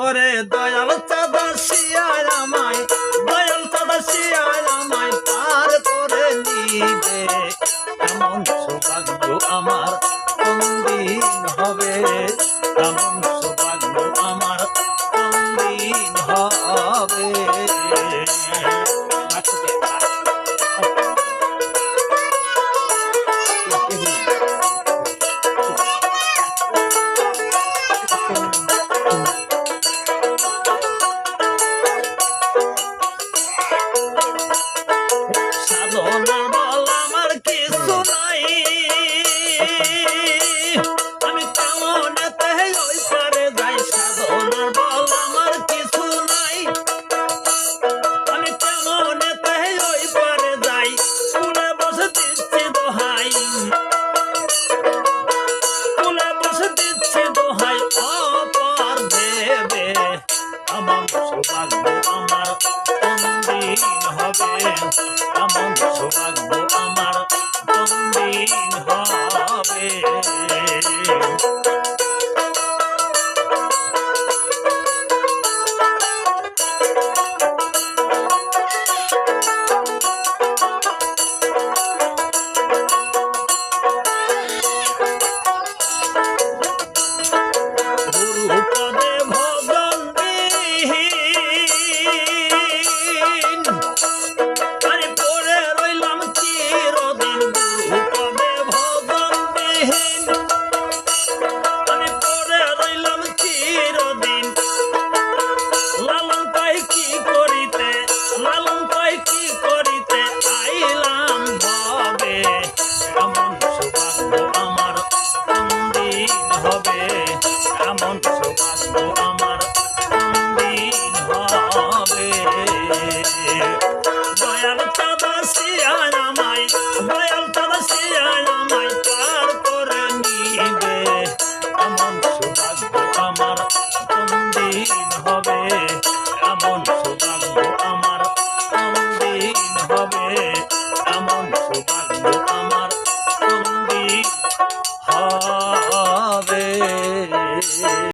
ওরে দয়াল চাঁদা শিয়ায় আমায়, দয়াল চাঁদা শিয়ায় আমায় পার করে নিবে। এমন সৌভাগ্য আমার কোন দিন হবে, এমন সৌভাগ্য আমার কোন দিন হবে। সাধনার বল আমার কিছু নাই, আমি কেমনেতে ওই পারে যাই। সাধনার বল আমার কিছু নাই, আমি কেমনেতে ওই পারে যাই। কুলে বসে দিচ্ছি দোহাই, কুলে বসে দিচ্ছি দোহাই অপর ভেবে। এমন সৌভাগ্য আমার কোন দিন হবে, এমন সৌভাগ্য আমার কোন দিন হবে। গুরু পদে ভজন বিহীন আরে পড়ে রইলাম চিরদিন। গুরু পদে ভজন বিহীন আমি পড়ে রইলাম চিরদিন। লালন পাই কি করিতে, লালন পাই কি করিতে আইলাম ভবে। এমন সৌভাগ্য আমার কোন দিন হবে, এমন সৌভাগ্য আমার কোন দিন হবে। দয়াল চাঁদা শিয়ায় আমায়, দয়াল